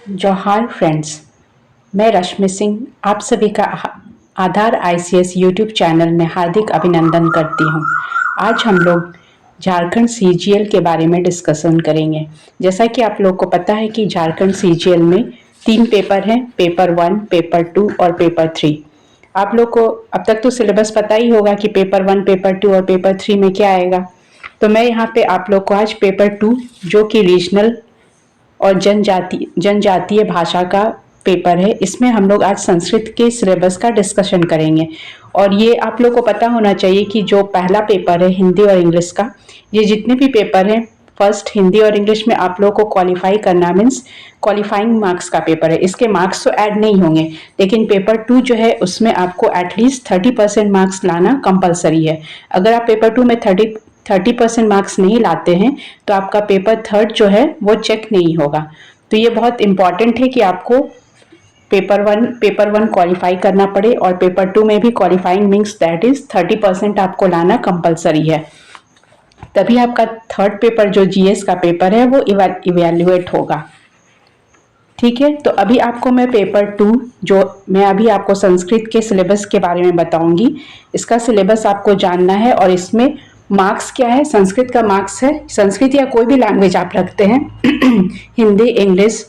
जोहार फ्रेंड्स, मैं रश्मि सिंह आप सभी का आधार आईसीएस यूट्यूब चैनल में हार्दिक अभिनंदन करती हूँ। आज हम लोग झारखंड सीजीएल के बारे में डिस्कशन करेंगे। जैसा कि आप लोग को पता है कि झारखंड सीजीएल में 3 पेपर हैं, पेपर 1, पेपर 2 और पेपर 3। आप लोग को अब तक तो सिलेबस पता ही होगा कि पेपर 1, पेपर 2 और पेपर 3 में क्या आएगा। तो मैं यहाँ पे आप लोग को आज पेपर 2 जो कि रीजनल और जनजातीय भाषा का पेपर है, इसमें हम लोग आज संस्कृत के सिलेबस का डिस्कशन करेंगे। और ये आप लोग को पता होना चाहिए कि जो पहला पेपर है हिंदी और इंग्लिश का, ये जितने भी पेपर हैं फर्स्ट हिंदी और इंग्लिश में आप लोग को क्वालिफाई करना मीन्स क्वालिफाइंग मार्क्स का पेपर है। इसके मार्क्स तो ऐड नहीं होंगे, लेकिन पेपर 2 जो है उसमें आपको एटलीस्ट 30% मार्क्स लाना कंपलसरी है। अगर आप पेपर 2 में 30% मार्क्स नहीं लाते हैं तो आपका पेपर 3 जो है वो चेक नहीं होगा। तो ये बहुत इंपॉर्टेंट है कि आपको पेपर वन क्वालिफाई करना पड़े और पेपर 2 में भी क्वालिफाइंग मीन्स दैट इज 30% आपको लाना कंपलसरी है। तभी आपका थर्ड पेपर जो जीएस का पेपर है वो इवेल्युएट होगा। ठीक है, तो अभी आपको मैं पेपर 2 जो मैं अभी आपको संस्कृत के सिलेबस के बारे में बताऊंगी। इसका सिलेबस आपको जानना है और इसमें मार्क्स क्या है। संस्कृत का मार्क्स है, संस्कृत या कोई भी लैंग्वेज आप रखते हैं हिंदी, इंग्लिश,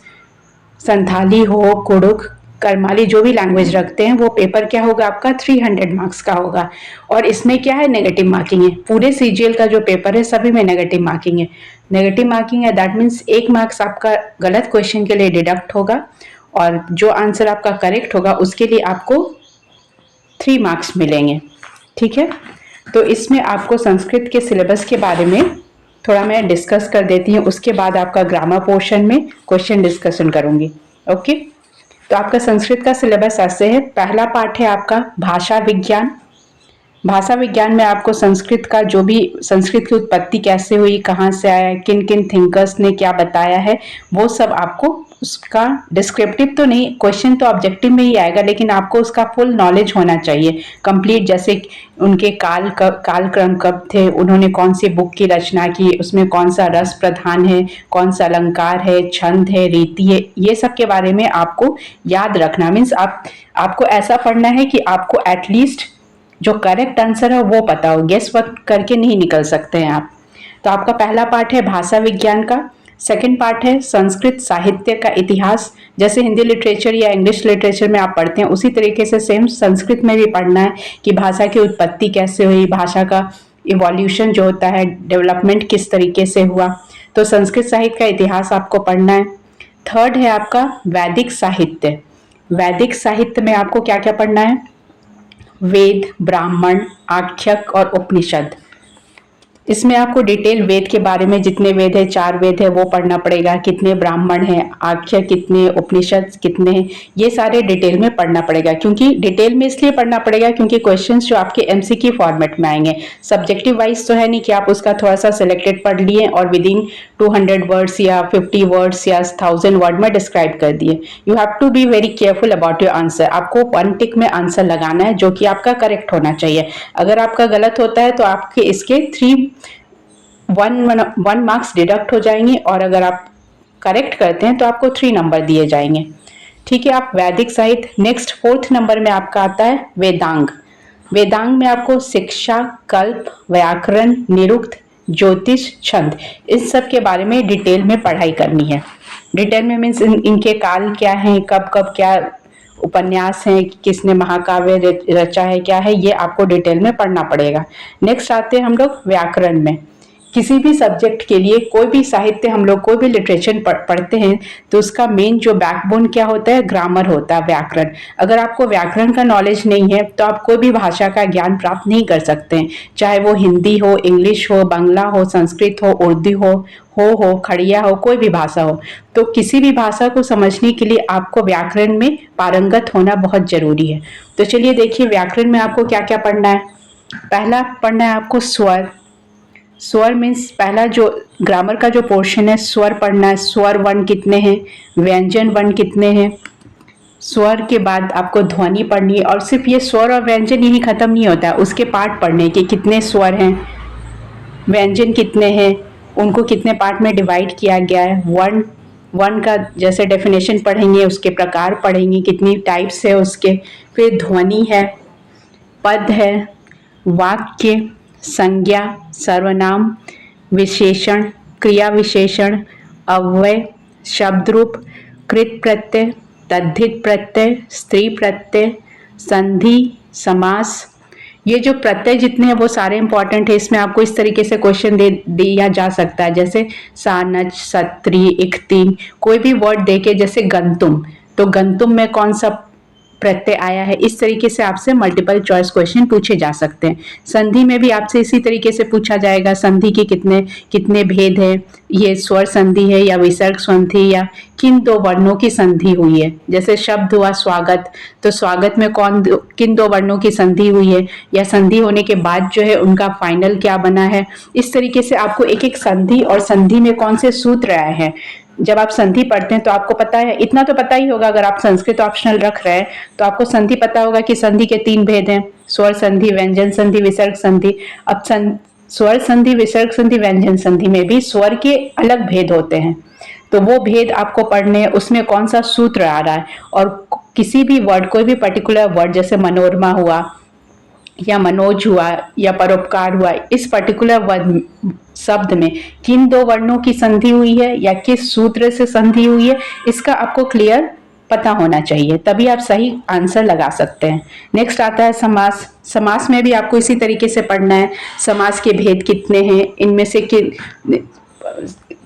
संथाली हो, कुड़ुक, करमाली, जो भी लैंग्वेज रखते हैं वो पेपर क्या होगा आपका 300 मार्क्स का होगा। और इसमें क्या है, नेगेटिव मार्किंग है। पूरे सीजीएल का जो पेपर है सभी में नेगेटिव मार्किंग है। नेगेटिव मार्किंग है दैट मीन्स 1 मार्क्स आपका गलत क्वेश्चन के लिए डिडक्ट होगा और जो आंसर आपका करेक्ट होगा उसके लिए आपको 3 मार्क्स मिलेंगे। ठीक है, तो इसमें आपको संस्कृत के सिलेबस के बारे में थोड़ा मैं डिस्कस कर देती हूँ, उसके बाद आपका ग्रामर पोर्शन में क्वेश्चन डिस्कशन करूंगी। ओके, तो आपका संस्कृत का सिलेबस ऐसे है। पहला पार्ट है आपका भाषा विज्ञान। भाषा विज्ञान में आपको संस्कृत का जो भी संस्कृत की उत्पत्ति कैसे हुई, कहाँ से आया, किन किन थिंकर्स ने क्या बताया है, वो सब आपको उसका डिस्क्रिप्टिव तो नहीं, क्वेश्चन तो ऑब्जेक्टिव में ही आएगा, लेकिन आपको उसका फुल नॉलेज होना चाहिए कंप्लीट। जैसे उनके कालक्रम कब थे, उन्होंने कौन सी बुक की रचना की, उसमें कौन सा रस प्रधान है, कौन सा अलंकार है, छंद है, रीति है, ये सब के बारे में आपको याद रखना। मीन्स आपको ऐसा पढ़ना है कि आपको एटलीस्ट जो करेक्ट आंसर है वो पता हो, गेस वर्क करके नहीं निकल सकते हैं आप। तो आपका पहला पार्ट है भाषा विज्ञान का। सेकंड पार्ट है संस्कृत साहित्य का इतिहास। जैसे हिंदी लिटरेचर या इंग्लिश लिटरेचर में आप पढ़ते हैं उसी तरीके से सेम संस्कृत में भी पढ़ना है कि भाषा की उत्पत्ति कैसे हुई, भाषा का इवोल्यूशन जो होता है, डेवलपमेंट किस तरीके से हुआ। तो संस्कृत साहित्य का इतिहास आपको पढ़ना है। थर्ड है आपका वैदिक साहित्य। वैदिक साहित्य में आपको क्या क्या पढ़ना है, वेद, ब्राह्मण, आख्यक और उपनिषद। इसमें आपको डिटेल वेद के बारे में, जितने वेद है 4 वेद है वो पढ़ना पड़ेगा, कितने ब्राह्मण हैं, आख्य कितने, उपनिषद कितने हैं, ये सारे डिटेल में पढ़ना पड़ेगा। क्योंकि डिटेल में इसलिए पढ़ना पड़ेगा क्योंकि क्वेश्चंस जो आपके एमसीक्यू फॉर्मेट में आएंगे, सब्जेक्टिव वाइज तो है नहीं कि आप उसका थोड़ा सा सिलेक्टेड पढ़ लिए और विद इन 200 वर्ड्स या 50 वर्ड्स या 1000 वर्ड में डिस्क्राइब कर दिए। You have to be very careful about your answer. आपको 1 टिक में आंसर लगाना है जो कि आपका करेक्ट होना चाहिए। अगर आपका गलत होता है तो आपके इसके 1 मार्क्स डिडक्ट हो जाएंगे और अगर आप करेक्ट करते हैं तो आपको 3 नंबर दिए जाएंगे। ठीक है, आप वैदिक साहित्य। नेक्स्ट 4th नंबर में आपका आता है वेदांग। वेदांग में आपको शिक्षा, कल्प, व्याकरण, निरुक्त, ज्योतिष, छंद, इस सब के बारे में डिटेल में पढ़ाई करनी है। डिटेल में मीन्स इनके काल क्या है, कब कब क्या उपन्यास है, किसने महाकाव्य रचा है, क्या है, ये आपको डिटेल में पढ़ना पड़ेगा। नेक्स्ट आते हैं हम लोग व्याकरण में। किसी भी सब्जेक्ट के लिए कोई भी साहित्य हम लोग कोई भी लिटरेचर पढ़ते हैं तो उसका मेन जो बैकबोन क्या होता है, ग्रामर होता है, व्याकरण। अगर आपको व्याकरण का नॉलेज नहीं है तो आप कोई भी भाषा का ज्ञान प्राप्त नहीं कर सकते हैं, चाहे वो हिंदी हो, इंग्लिश हो, बांग्ला हो, संस्कृत हो, उर्दू हो, खड़िया हो, कोई भी भाषा हो। तो किसी भी भाषा को समझने के लिए आपको व्याकरण में पारंगत होना बहुत जरूरी है। तो चलिए देखिए व्याकरण में आपको क्या क्या पढ़ना है। पहला पढ़ना है आपको स्वर। स्वर मीन्स पहला जो ग्रामर का जो पोर्शन है, स्वर पढ़ना है। स्वर वर्ण कितने हैं, व्यंजन वर्ण कितने हैं। स्वर के बाद आपको ध्वनि पढ़नी है और सिर्फ ये स्वर और व्यंजन यही खत्म नहीं होता है, उसके पार्ट पढ़ने कि कितने स्वर हैं, व्यंजन कितने हैं, उनको कितने पार्ट में डिवाइड किया गया है, वर्ण वर्ण का जैसे डेफिनेशन पढ़ेंगे, उसके प्रकार पढ़ेंगे, कितनी टाइप्स है उसके, फिर ध्वनि है, पद है, वाक्य, संज्ञा, सर्वनाम, विशेषण, क्रिया विशेषण, अव्यय, शब्द रूप, कृत प्रत्यय, तद्धित प्रत्यय, स्त्री प्रत्यय, संधि, समास। ये जो प्रत्यय जितने हैं वो सारे इंपॉर्टेंट है। इसमें आपको इस तरीके से क्वेश्चन दे दिया जा सकता है, जैसे सानच, सत्री, इक्ति, कोई भी वर्ड देके, जैसे गंतुम, तो गंतुम में कौन सा प्रत्यय आया है, इस तरीके से आपसे मल्टीपल चॉइस क्वेश्चन पूछे जा सकते हैं। संधि में भी आपसे इसी तरीके से पूछा जाएगा, संधि के कितने कितने भेद है, ये स्वर संधि है या विसर्ग संधि, या किन दो वर्णों की संधि हुई है। जैसे शब्द हुआ स्वागत, तो स्वागत में किन दो वर्णों की संधि हुई है, या संधि होने के बाद जो है उनका फाइनल क्या बना है। इस तरीके से आपको एक एक संधि और संधि में कौन से सूत्र आए हैं, जब आप संधि पढ़ते हैं तो आपको पता है, इतना तो पता ही होगा, अगर आप संस्कृत ऑप्शनल रख रहे हैं तो आपको संधि पता होगा कि संधि के 3 भेद हैं, स्वर संधि, व्यंजन संधि, विसर्ग संधि। अब स्वर संधि, विसर्ग संधि, व्यंजन संधि में भी स्वर के अलग भेद होते हैं, तो वो भेद आपको पढ़ने हैं, उसमें कौन सा सूत्र आ रहा है। और किसी भी वर्ड, कोई भी पर्टिकुलर वर्ड, जैसे मनोरमा हुआ या मनोज हुआ या परोपकार हुआ, इस पर्टिकुलर वर्ड शब्द में किन दो वर्णों की संधि हुई है या किस सूत्र से संधि हुई है, इसका आपको क्लियर पता होना चाहिए, तभी आप सही आंसर लगा सकते हैं। नेक्स्ट आता है समास। समास में भी आपको इसी तरीके से पढ़ना है, समास के भेद कितने हैं, इनमें से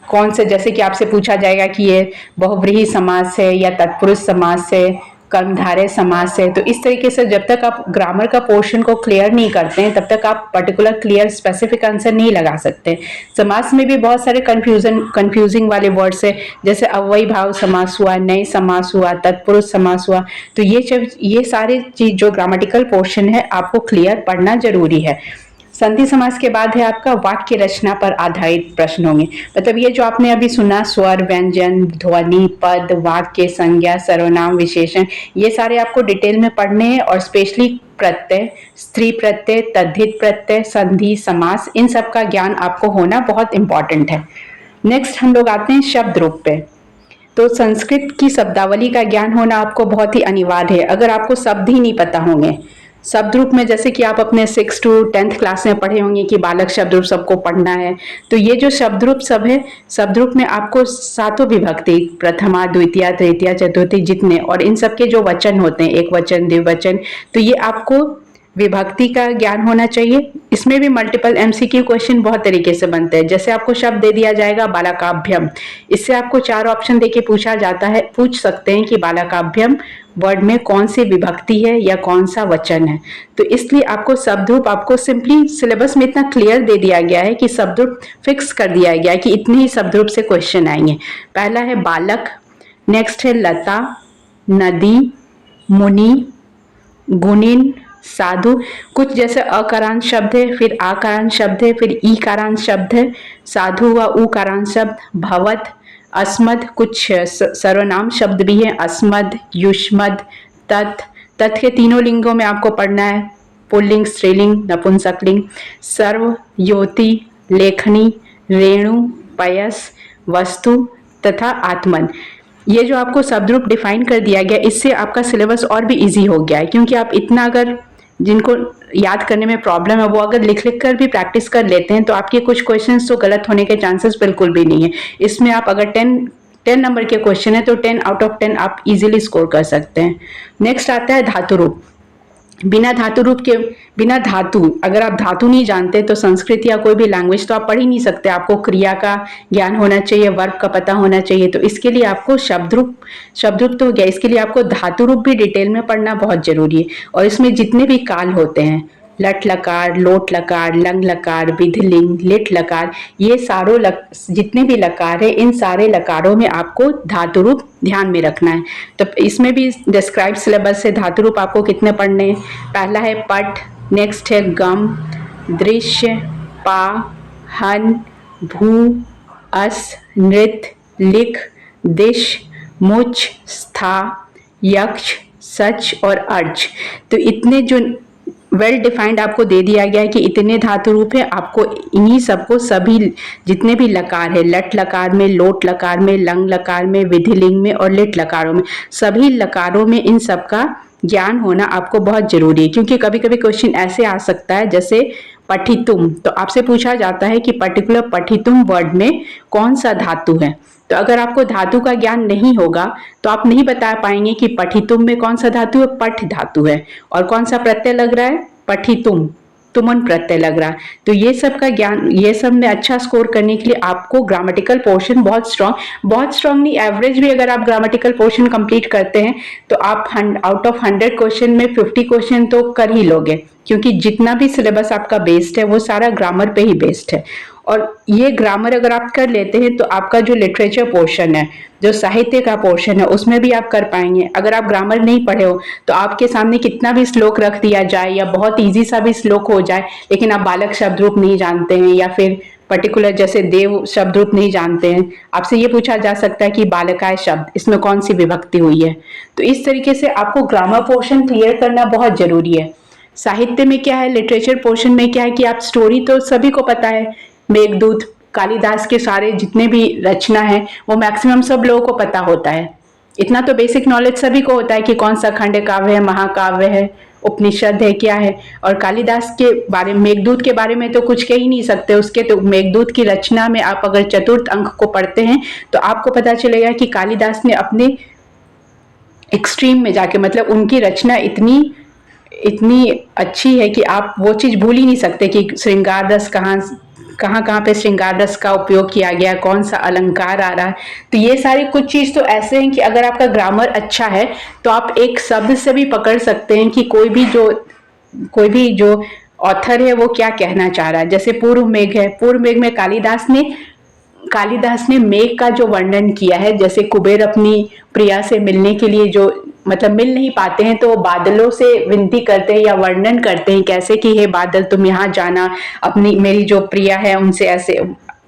कौन से, जैसे कि आपसे पूछा जाएगा कि ये बहुव्रीहि समास है या तत्पुरुष समास है, कर्मधारय समास है। तो इस तरीके से जब तक आप ग्रामर का पोर्शन को क्लियर नहीं करते हैं तब तक आप पर्टिकुलर क्लियर स्पेसिफिक आंसर नहीं लगा सकते। समास में भी बहुत सारे कंफ्यूजिंग वाले वर्ड्स है, जैसे अव्ययी भाव समास हुआ, नए समास हुआ, तत्पुरुष समास हुआ। तो ये सारे चीज जो ग्रामेटिकल पोर्शन है आपको क्लियर पढ़ना जरूरी है। संधि समास के बाद है आपका वाक्य रचना पर आधारित प्रश्न होंगे। मतलब ये जो आपने अभी सुना, स्वर, व्यंजन, ध्वनि, पद, वाक्य, संज्ञा, सर्वनाम, विशेषण, ये सारे आपको डिटेल में पढ़ने हैं। और स्पेशली प्रत्यय, स्त्री प्रत्यय, तद्धित प्रत्यय, संधि, समास, इन सब का ज्ञान आपको होना बहुत इंपॉर्टेंट है। नेक्स्ट हम लोग आते हैं शब्द रूप पे। तो संस्कृत की शब्दावली का ज्ञान होना आपको बहुत ही अनिवार्य है। अगर आपको शब्द ही नहीं पता होंगे, शब्द रूप में जैसे कि आप अपने 6 to 10th क्लास में पढ़े होंगे कि बालक शब्द रूप सबको पढ़ना है, तो ये जो शब्द रूप सब है, शब्द रूप में आपको 7 विभक्ति, प्रथमा, द्वितीया, तृतीया, चतुर्थी, जितने, और इन सब के जो वचन होते हैं, एक वचन, द्विवचन, तो ये आपको विभक्ति का ज्ञान होना चाहिए। इसमें भी मल्टीपल एमसीक्यू क्वेश्चन बहुत तरीके से बनते हैं। जैसे आपको शब्द दे दिया जाएगा बालकाभ्यम, इससे आपको 4 ऑप्शन देके पूछा जाता है, पूछ सकते हैं कि बालकाभ्यम वर्ड में कौन सी विभक्ति है या कौन सा वचन है। तो इसलिए आपको शब्द रूप, आपको सिंपली सिलेबस में इतना क्लियर दे दिया गया है कि शब्द रूप फिक्स कर दिया गया है कि इतने ही शब्द रूप से क्वेश्चन आएंगे। पहला है बालक, नेक्स्ट है लता, नदी, मुनि, गुणिन, साधु। कुछ जैसे अकारांत शब्द है, फिर आकारांत शब्द है, फिर ईकारांत शब्द है, साधु व उकारांत शब्द, भवत, अस्मद, कुछ सर्वनाम शब्द भी है, अस्मद, युष्मद, तत् के तीनों लिंगों में आपको पढ़ना है, पुल्लिंग, स्त्रीलिंग, नपुंसकलिंग, सर्व, योति, लेखनी, रेणु, पयस, वस्तु तथा आत्मन। ये जो आपको शब्द रूप डिफाइन कर दिया गया, इससे आपका सिलेबस और भी इजी हो गया है, क्योंकि आप इतना, अगर जिनको याद करने में प्रॉब्लम है वो अगर लिख कर भी प्रैक्टिस कर लेते हैं तो आपके कुछ क्वेश्चंस तो गलत होने के चांसेस बिल्कुल भी नहीं है। इसमें आप अगर 10 नंबर के क्वेश्चन है तो 10 आउट ऑफ 10 आप इजीली स्कोर कर सकते हैं। नेक्स्ट आता है धातु रूप। बिना धातु रूप के, बिना धातु, अगर आप धातु नहीं जानते तो संस्कृत या कोई भी लैंग्वेज तो आप पढ़ ही नहीं सकते। आपको क्रिया का ज्ञान होना चाहिए, वर्ब का पता होना चाहिए। तो इसके लिए आपको शब्द रूप तो हो गया, इसके लिए आपको धातु रूप भी डिटेल में पढ़ना बहुत जरूरी है। और इसमें जितने भी काल होते हैं, लट लकार, लोट लकार, लंग लकार, विधिलिंग, लिट लकार, ये सारों जितने भी लकार है, इन सारे लकारों में आपको धातु रूप ध्यान में रखना है। तो इसमें भी डिस्क्राइब सिलेबस से धातु रूप आपको कितने पढ़ने हैं। पहला है पट, नेक्स्ट है गम, दृश्य, पा, हन, भू, अस, नृत, लिख, दिश, मुच, स्था, यक्ष, सच और अर्च। तो इतने जो वेल डिफाइंड आपको दे दिया गया है कि इतने धातु रूप है। आपको इन्हीं सबको सभी जितने भी लकार है, लट लकार में, लोट लकार में, लंग लकार में, विधिलिंग में और लिट लकारों में, सभी लकारों में इन सब का ज्ञान होना आपको बहुत जरूरी है। क्योंकि कभी कभी क्वेश्चन ऐसे आ सकता है जैसे पठितुम, तो आपसे पूछा जाता है कि पर्टिकुलर पठितुम वर्ड में कौन सा धातु है। तो अगर आपको धातु का ज्ञान नहीं होगा तो आप नहीं बता पाएंगे कि पठितुम में कौन सा धातु है, पठ धातु है, और कौन सा प्रत्यय लग रहा है, पठितुम, तुमन प्रत्यय लग रहा है। तो ये सब का ज्ञान, ये सब में अच्छा स्कोर करने के लिए आपको ग्रामेटिकल पोर्शन बहुत स्ट्रांग नहीं, एवरेज भी अगर आप ग्रामेटिकल पोर्शन कंप्लीट करते हैं तो आप आउट ऑफ 100 क्वेश्चन में 50 क्वेश्चन तो कर ही लोगे। क्योंकि जितना भी सिलेबस आपका बेस्ड है वो सारा ग्रामर पे ही बेस्ड है। और ये ग्रामर अगर आप कर लेते हैं तो आपका जो लिटरेचर पोर्शन है, जो साहित्य का पोर्शन है, उसमें भी आप कर पाएंगे। अगर आप ग्रामर नहीं पढ़े हो तो आपके सामने कितना भी श्लोक रख दिया जाए या बहुत इजी सा भी श्लोक हो जाए, लेकिन आप बालक शब्द रूप नहीं जानते हैं या फिर पर्टिकुलर जैसे देव शब्द रूप नहीं जानते हैं, आपसे ये पूछा जा सकता है कि बालकाय शब्द इसमें कौन सी विभक्ति हुई है। तो इस तरीके से आपको ग्रामर पोर्शन क्लियर करना बहुत जरूरी है। साहित्य में क्या है, लिटरेचर पोर्शन में क्या है कि आप स्टोरी तो सभी को पता है, मेघदूत, कालिदास के सारे जितने भी रचना है वो मैक्सिमम सब लोगों को पता होता है। इतना तो बेसिक नॉलेज सभी को होता है कि कौन सा खंड काव्य है, महाकाव्य है, उपनिषद है, क्या है। और कालिदास के बारे में, मेघदूत के बारे में तो कुछ कह ही नहीं सकते। उसके तो मेघदूत की रचना में आप अगर चतुर्थ अंक को पढ़ते हैं तो आपको पता चलेगा कि कालिदास ने अपने एक्सट्रीम में जाके, मतलब उनकी रचना इतनी अच्छी है कि आप वो चीज भूल ही नहीं सकते कि श्रृंगार रस कहाँ पे श्रृंगार रस का उपयोग किया गया, कौन सा अलंकार आ रहा है। तो ये सारी कुछ चीज तो ऐसे हैं कि अगर आपका ग्रामर अच्छा है तो आप एक शब्द से भी पकड़ सकते हैं कि कोई भी जो ऑथर है वो क्या कहना चाह रहा है। जैसे पूर्व मेघ है, पूर्व मेघ में कालिदास ने मेघ का जो वर्णन किया है, जैसे कुबेर अपनी प्रिया से मिलने के लिए जो, मतलब मिल नहीं पाते हैं तो वो बादलों से विनती करते हैं या वर्णन करते हैं कैसे कि हे बादल तुम यहाँ जाना, अपनी मेरी जो प्रिया है उनसे ऐसे,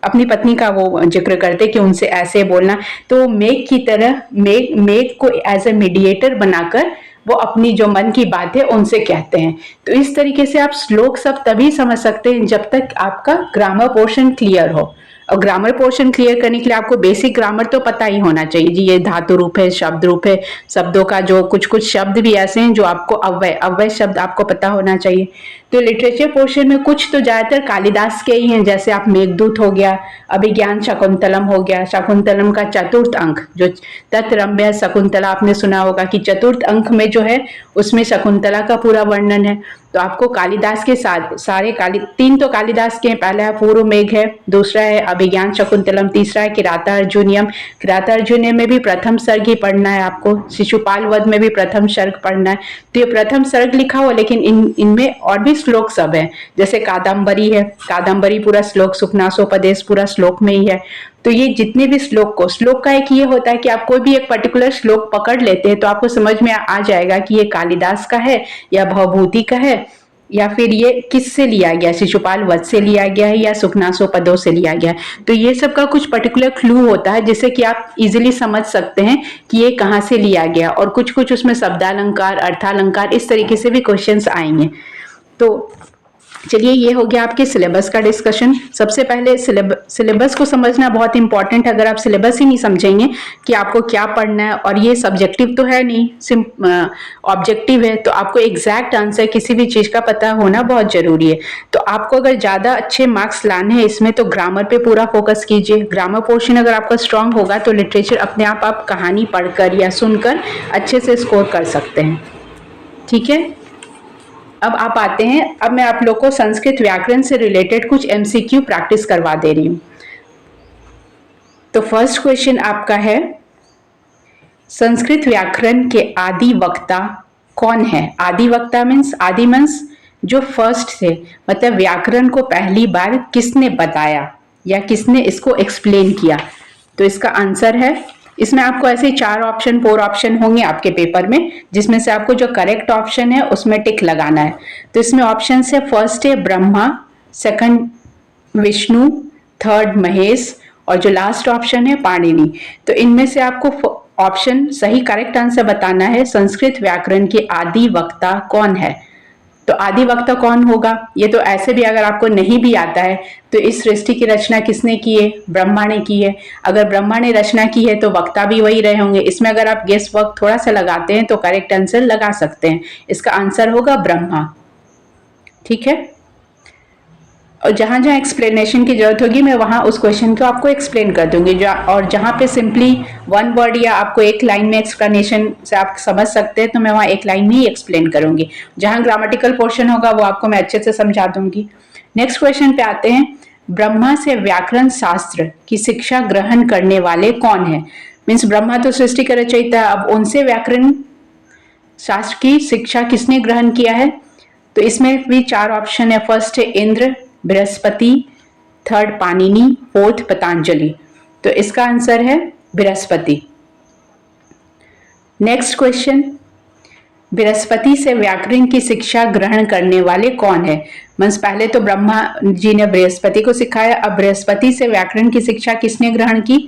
अपनी पत्नी का वो जिक्र करते कि उनसे ऐसे बोलना। तो मेघ की तरह मेघ को एज ए मीडिएटर बनाकर वो अपनी जो मन की बात है उनसे कहते हैं। तो इस तरीके से आप श्लोक सब तभी समझ सकते हैं जब तक आपका ग्रामर पोर्शन क्लियर हो। और ग्रामर पोर्शन क्लियर करने के लिए आपको बेसिक ग्रामर तो पता ही होना चाहिए जी। ये धातु रूप है, शब्द रूप है, शब्दों का जो कुछ शब्द भी ऐसे हैं जो आपको अव्यय शब्द आपको पता होना चाहिए। तो लिटरेचर पोर्शन में कुछ तो ज्यादातर कालिदास के ही हैं, जैसे आप मेघदूत हो गया, अभिज्ञान शकुंतलम हो गया। शकुंतलम का चतुर्थ अंक जो तत्रम्य शकुंतला, आपने सुना होगा कि चतुर्थ अंक में जो है उसमें शकुंतला का पूरा वर्णन है। तो आपको कालिदास के सारे तीन तो कालिदास के, पहला है पूर्व मेघ है, दूसरा है अभिज्ञान शकुंतलम, तीसरा है किराता अर्जुनियम। किराता अर्जुनियम में भी प्रथम सर्ग ही पढ़ना है आपको, शिशुपाल वध में भी प्रथम सर्ग पढ़ना है। तो ये प्रथम सर्ग लिखा हुआ, लेकिन इनमें और भी श्लोक सब है। जैसे कादम्बरी है, कादम्बरी पूरा श्लोक, सुखनासोपदेश पूरा श्लोक में ही है। तो ये जितने भी श्लोक का एक ये होता है कि आप कोई भी एक पर्टिकुलर श्लोक पकड़ लेते हैं तो आपको समझ में आ जाएगा कि ये कालिदास का है या भवभूति का है या फिर ये किससे लिया गया, शिशुपाल वध से लिया गया है या सुखनासोपदों से लिया गया है। तो ये सब का कुछ पर्टिकुलर क्लू होता है जिससे कि आप इजीली समझ सकते हैं कि ये कहाँ से लिया गया। और कुछ उसमें शब्दालंकार, अर्थालंकार, इस तरीके से भी क्वेश्चंस आएंगे। तो चलिए, ये हो गया आपके सिलेबस का डिस्कशन। सबसे पहले सिलेबस को समझना बहुत इंपॉर्टेंट है। अगर आप सिलेबस ही नहीं समझेंगे कि आपको क्या पढ़ना है, और ये सब्जेक्टिव तो है नहीं, ऑब्जेक्टिव है, तो आपको एग्जैक्ट आंसर किसी भी चीज का पता होना बहुत जरूरी है। तो आपको अगर ज्यादा अच्छे मार्क्स लाने हैं इसमें तो ग्रामर पे पूरा फोकस कीजिए। ग्रामर पोर्शन अगर आपका स्ट्रांग होगा तो लिटरेचर अपने आप कहानी पढ़कर या सुनकर अच्छे से स्कोर कर सकते हैं। ठीक है, अब आप आते हैं, अब मैं आप लोग को संस्कृत व्याकरण से रिलेटेड कुछ एमसीक्यू प्रैक्टिस करवा दे रही हूं। तो फर्स्ट क्वेश्चन आपका है, संस्कृत व्याकरण के आदि वक्ता कौन है? आदि वक्ता मीन्स जो फर्स्ट थे, मतलब व्याकरण को पहली बार किसने बताया या किसने इसको एक्सप्लेन किया। तो इसका आंसर है, इसमें आपको ऐसे 4 ऑप्शन होंगे आपके पेपर में, जिसमें से आपको जो करेक्ट ऑप्शन है उसमें टिक लगाना है। तो इसमें ऑप्शन है, फर्स्ट है ब्रह्मा, सेकंड विष्णु, थर्ड महेश और जो लास्ट ऑप्शन है पाणिनि। तो इनमें से आपको ऑप्शन सही करेक्ट आंसर बताना है, संस्कृत व्याकरण के आदि वक्ता कौन है। तो आदि वक्ता कौन होगा? ये तो ऐसे भी अगर आपको नहीं भी आता है तो इस सृष्टि की रचना किसने की है? ब्रह्मा ने की है। अगर ब्रह्मा ने रचना की है तो वक्ता भी वही रहे होंगे। इसमें अगर आप गेस वर्क थोड़ा सा लगाते हैं तो करेक्ट आंसर लगा सकते हैं। इसका आंसर होगा ब्रह्मा। ठीक है, और जहां जहां एक्सप्लेनेशन की जरूरत होगी मैं वहां उस क्वेश्चन को आपको एक्सप्लेन कर दूंगी। और जहां पे सिंपली वन वर्ड या आपको एक लाइन में एक्सप्लेनेशन से आप समझ सकते हैं तो मैं वहां एक लाइन में ही एक्सप्लेन करूंगी। जहां ग्रामेटिकल पोर्शन होगा वो आपको मैं अच्छे से समझा दूंगी। नेक्स्ट क्वेश्चन पे आते हैं। ब्रह्मा से व्याकरण शास्त्र की शिक्षा ग्रहण करने वाले कौन है? मीन्स ब्रह्मा तो सृष्टि का रचयिता, अब उनसे व्याकरण शास्त्र की शिक्षा किसने ग्रहण किया है? तो इसमें भी चार ऑप्शन है। फर्स्ट है इंद्र, बृहस्पति, थर्ड पाणिनि, फोर्थ पतंजलि। तो इसका आंसर है बृहस्पति। नेक्स्ट क्वेश्चन, बृहस्पति से व्याकरण की शिक्षा ग्रहण करने वाले कौन है? मीन्स पहले तो ब्रह्मा जी ने बृहस्पति को सिखाया, अब बृहस्पति से व्याकरण की शिक्षा किसने ग्रहण की?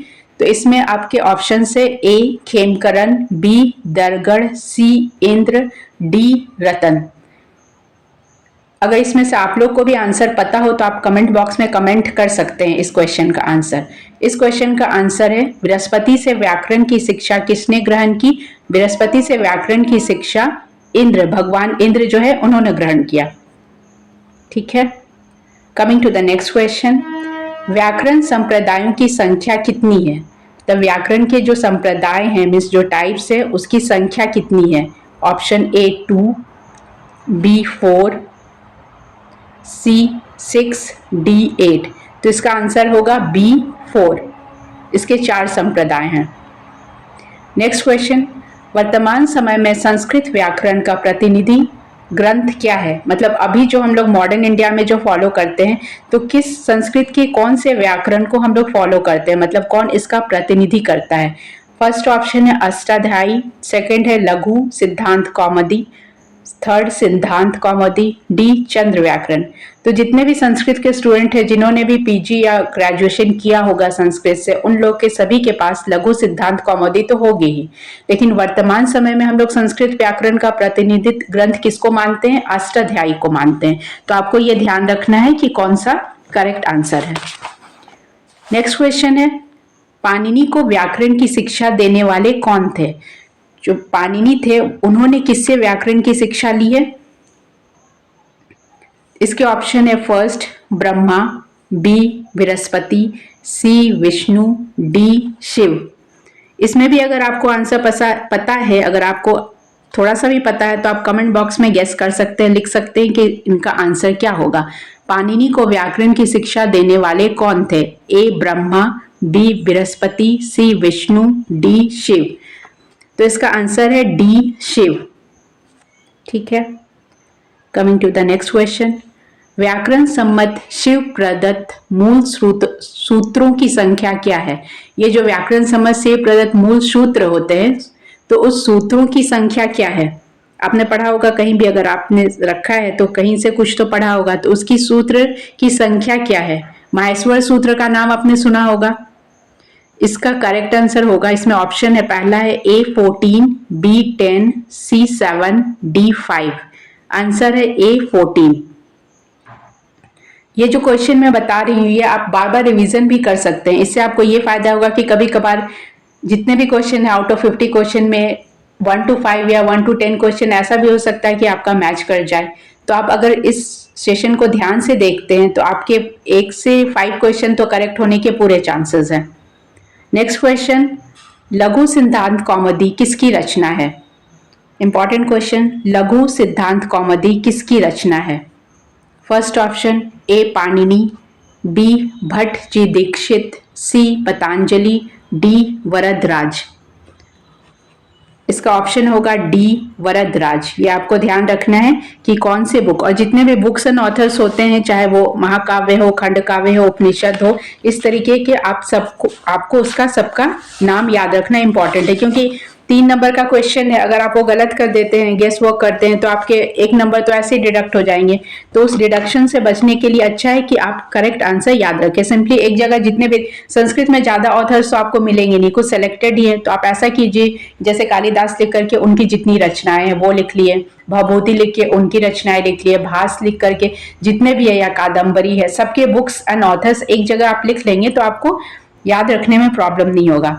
तो इसमें आपके ऑप्शन है ए खेमकरण, बी दरगढ़, सी इंद्र, डी रतन। अगर इसमें से आप लोग को भी आंसर पता हो तो आप कमेंट बॉक्स में कमेंट कर सकते हैं इस क्वेश्चन का आंसर। इस क्वेश्चन का आंसर है बृहस्पति से व्याकरण की शिक्षा किसने ग्रहण की? बृहस्पति से व्याकरण की शिक्षा इंद्र, भगवान इंद्र जो है उन्होंने ग्रहण किया। ठीक है, coming to the next question, व्याकरण संप्रदायों की संख्या कितनी है? तो व्याकरण के जो संप्रदाय हैं मीन्स जो टाइप्स है उसकी संख्या कितनी है? Option A 2, B 4, C 6, D 8। तो इसका आंसर होगा बी 4। इसके 4 संप्रदाय हैं। नेक्स्ट क्वेश्चन, वर्तमान समय में संस्कृत व्याकरण का प्रतिनिधि ग्रंथ क्या है? मतलब अभी जो हम लोग मॉडर्न इंडिया में जो फॉलो करते हैं तो किस संस्कृत के कौन से व्याकरण को हम लोग फॉलो करते हैं, मतलब कौन इसका प्रतिनिधि करता है? फर्स्ट ऑप्शन है अष्टाध्यायी, सेकंड है लघु सिद्धांत कौमुदी, थर्ड सिद्धांत कौमुदी, डी चंद्र व्याकरण। तो जितने भी संस्कृत के स्टूडेंट हैं जिन्होंने भी पीजी या ग्रेजुएशन किया होगा संस्कृत से, उन लोग के सभी के पास लघु सिद्धांत कौमुदी तो होगी ही, लेकिन वर्तमान समय में हम लोग संस्कृत व्याकरण का प्रतिनिधित्व ग्रंथ किसको मानते हैं? अष्टाध्यायी को मानते हैं। तो आपको यह ध्यान रखना है कि कौन सा करेक्ट आंसर है। नेक्स्ट क्वेश्चन है, पाणिनि को व्याकरण की शिक्षा देने वाले कौन थे? जो पाणिनि थे उन्होंने किससे व्याकरण की शिक्षा ली है? इसके ऑप्शन है first Brahma, B Brihaspati, C Vishnu, D Shiv. इसमें भी अगर आपको आंसर पता है, अगर आपको थोड़ा सा भी पता है तो आप कमेंट बॉक्स में गेस कर सकते हैं, लिख सकते हैं कि इनका आंसर क्या होगा। पाणिनि को व्याकरण की शिक्षा देने वाले कौन थे? A Brahma, B Brihaspati, C Vishnu, D Shiv. तो इसका आंसर है डी शिव। ठीक है, coming to the next question, व्याकरण सम्मत शिव प्रदत्त मूल सूत्रों की संख्या क्या है? ये जो व्याकरण सम्मत शिव प्रदत्त मूल सूत्र होते हैं तो उस सूत्रों की संख्या क्या है? आपने पढ़ा होगा कहीं भी, अगर आपने रखा है तो कहीं से कुछ तो पढ़ा होगा। तो उसकी सूत्र की संख्या क्या है? माहेश्वर सूत्र का नाम आपने सुना होगा। इसका करेक्ट आंसर होगा, इसमें ऑप्शन है, पहला है A14, B10, C7, D5। Answer है A14। ये जो क्वेश्चन मैं बता रही हूँ ये आप बार बार रिवीजन भी कर सकते हैं। इससे आपको ये फायदा होगा कि कभी कभार जितने भी क्वेश्चन है आउट ऑफ 50 क्वेश्चन में 1 to 5 या 1 to 10 क्वेश्चन ऐसा भी हो सकता है कि आपका मैच कर जाए। तो आप अगर इस सेशन को ध्यान से देखते हैं तो आपके 1 से 5 क्वेश्चन तो करेक्ट होने के पूरे चांसेस हैं। नेक्स्ट क्वेश्चन, लघु सिद्धांत कौमुदी किसकी रचना है? इंपॉर्टेंट क्वेश्चन, लघु सिद्धांत कौमुदी किसकी रचना है? First option A Panini, B Bhattoji Dikshit, C Patanjali, D Varadaraj. इसका ऑप्शन होगा डी वरदराज। ये आपको ध्यान रखना है कि कौन से बुक, और जितने भी बुक्स एंड ऑथर्स होते हैं चाहे वो महाकाव्य हो, खंड काव्य हो, उपनिषद हो, इस तरीके के आपको उसका सबका नाम याद रखना इंपॉर्टेंट है, क्योंकि 3 नंबर का क्वेश्चन है, अगर आप वो गलत कर देते हैं, गेस वर्क करते हैं, तो आपके 1 नंबर तो ऐसे ही डिडक्ट हो जाएंगे। तो उस डिडक्शन से बचने के लिए अच्छा है कि आप करेक्ट आंसर याद रखें। सिंपली एक जगह, जितने भी संस्कृत में ज्यादा ऑथर्स तो आपको मिलेंगे नहीं, कुछ सेलेक्टेड ही है, तो आप ऐसा कीजिए जैसे कालिदास लिख करके उनकी जितनी रचनाएं हैं वो लिख लिए, भवभूति लिख के उनकी रचनाएं लिख लिए, भास लिख करके जितने भी है, या कादम्बरी है, सबके बुक्स एंड ऑथर्स एक जगह आप लिख लेंगे तो आपको याद रखने में प्रॉब्लम नहीं होगा।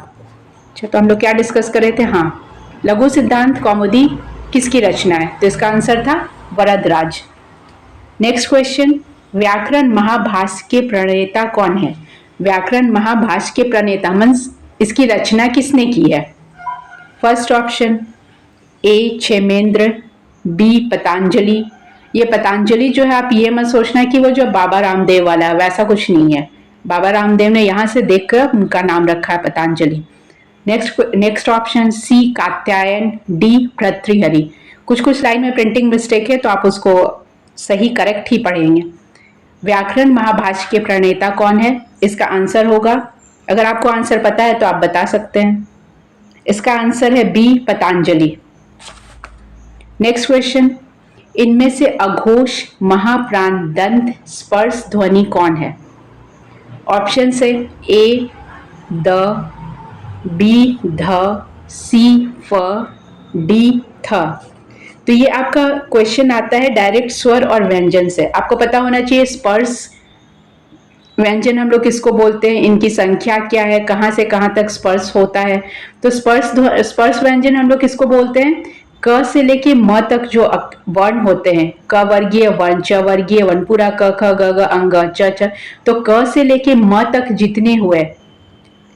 अच्छा, तो हम लोग क्या डिस्कस कर रहे थे? हाँ, लघु सिद्धांत कौमुदी किसकी रचना है? तो इसका आंसर था वरदराज। नेक्स्ट क्वेश्चन, व्याकरण महाभाष्य के प्रणेता कौन है? व्याकरण महाभाष्य के प्रणेता मीन्स इसकी रचना किसने की है? First option A Kshemendra, B Patanjali. ये पतंजलि जो है, आप ये मत सोचना कि वो जो बाबा रामदेव वाला है, वैसा कुछ नहीं है। बाबा रामदेव ने यहाँ से देखकर उनका नाम रखा है Patanjali. Next option C Katyayan, D Bhartrihari. कुछ कुछ लाइन में प्रिंटिंग मिस्टेक है तो आप उसको सही करेक्ट ही पढ़ेंगे। व्याकरण महाभाष्य के प्रणेता कौन है? इसका आंसर होगा, अगर आपको आंसर पता है तो आप बता सकते हैं, इसका आंसर है बी पतंजलि। नेक्स्ट क्वेश्चन, इनमें से अघोष महाप्राण दंत स्पर्श ध्वनि कौन है? ऑप्शन है ए द, बी ध, सी फ, डी थ। तो ये आपका क्वेश्चन आता है डायरेक्ट स्वर और व्यंजन से। आपको पता होना चाहिए स्पर्श व्यंजन हम लोग किसको बोलते हैं, इनकी संख्या क्या है, कहाँ से कहाँ तक स्पर्श होता है। तो स्पर्श व्यंजन हम लोग किसको बोलते हैं? क से लेके म तक जो वर्ण होते हैं, क वर्गीय वर्ण, च वर्गीय वर्ण, पूरा क ख ग घ अंग च छ, तो क से लेके म तक जितने हुए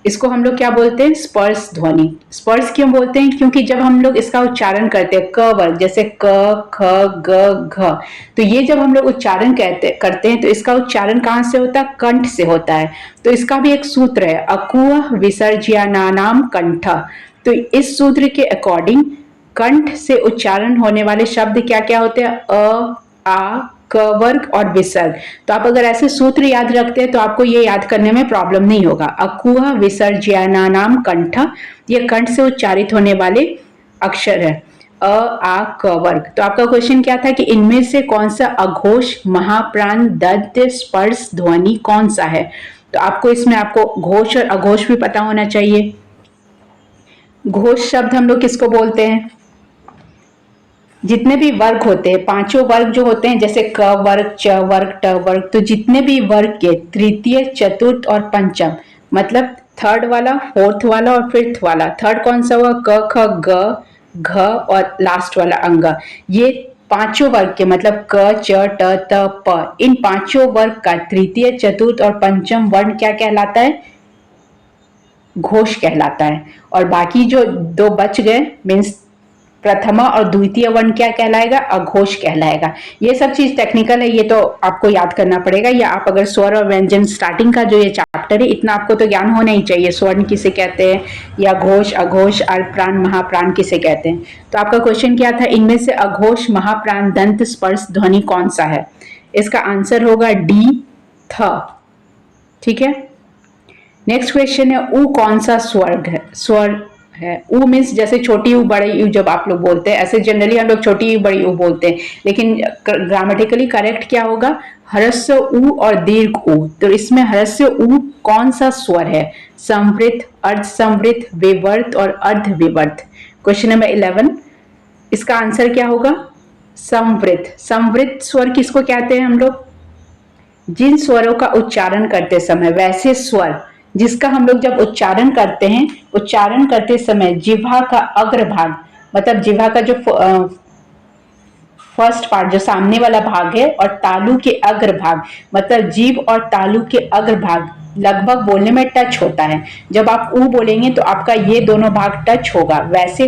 इसको हम लोग क्या बोलते हैं? स्पर्श ध्वनि। स्पर्श क्यों बोलते हैं? क्योंकि जब हम लोग इसका उच्चारण करते हैं, क वर्ग जैसे क ख ग घ, तो ये जब हम लोग उच्चारण करते हैं तो इसका उच्चारण कहाँ से होता है? कंठ से होता है। तो इसका भी एक सूत्र है, अकुह विसर्जयानानाम कंठ। तो इस सूत्र के अकॉर्डिंग कंठ से उच्चारण होने वाले शब्द क्या क्या होते हैं? अ, आ, क वर्ग और विसर्ग। तो आप अगर ऐसे सूत्र याद रखते हैं तो आपको ये याद करने में प्रॉब्लम नहीं होगा। अकुह विसर्जयानानाम कंठ, ये कंठ से उच्चारित होने वाले अक्षर है, अ आ क वर्ग। तो आपका क्वेश्चन क्या था कि इनमें से कौन सा अघोष महाप्राण दंत स्पर्श ध्वनि कौन सा है? तो आपको इसमें आपको घोष और अघोष भी पता होना चाहिए। घोष शब्द हम लोग किसको बोलते हैं? जितने भी वर्ग होते हैं, पांचों वर्ग जो होते हैं, जैसे क वर्ग, च वर्ग, ट वर्ग, तो जितने भी वर्ग के तृतीय, चतुर्थ और पंचम, मतलब थर्ड वाला, फोर्थ वाला और फिफ्थ वाला। थर्ड कौन सा हुआ? क ख ग घ और लास्ट वाला अंग। ये पांचों वर्ग के मतलब क च ट त प, इन पांचों वर्ग का तृतीय, चतुर्थ और पंचम वर्ण क्या कहलाता है? घोष कहलाता है। और बाकी जो दो बच गए मीन्स प्रथमा और द्वितीय वर्ण क्या कहलाएगा? अघोष कहलाएगा। ये सब चीज टेक्निकल है, ये तो आपको याद करना पड़ेगा, या आप अगर स्वर और व्यंजन स्टार्टिंग का जो ये चैप्टर है, इतना आपको तो ज्ञान होना ही चाहिए। स्वर्ण किसे कहते हैं, या घोष, अघोष, अल्पप्राण, महाप्राण किसे कहते हैं। तो आपका क्वेश्चन क्या था? इनमें से अघोष महाप्राण दंत स्पर्श ध्वनि कौन सा है? इसका आंसर होगा डी थ। ठीक है। नेक्स्ट क्वेश्चन है, ऊ कौन सा स्वर है? ऊ मीन्स जैसे छोटी ऊ बड़ी ऊ जब आप लोग बोलते हैं, ऐसे जनरली हम लोग छोटी ऊ बड़ी ऊ बोलते हैं, लेकिन ग्रामेटिकली करेक्ट क्या होगा? ह्रस्व ऊ और दीर्घ ऊ। तो इसमें ह्रस्व ऊ कौन सा स्वर है? संवृत, अर्ध संवृत, विवर्त और अर्ध विवर्त। क्वेश्चन नंबर 11, इसका आंसर क्या होगा? संवृत। संवृत स्वर किसको कहते हैं हम लोग? जिन स्वरों का उच्चारण करते समय, वैसे स्वर जिसका हम लोग जब उच्चारण करते हैं, उच्चारण करते समय जिह्वा का अग्रभाग, मतलब जिह्वा का जो फर्स्ट पार्ट जो सामने वाला भाग है, और तालू के अग्रभाग, मतलब जीभ और तालू के अग्रभाग लगभग बोलने में टच होता है। जब आप ऊ बोलेंगे तो आपका ये दोनों भाग टच होगा, वैसे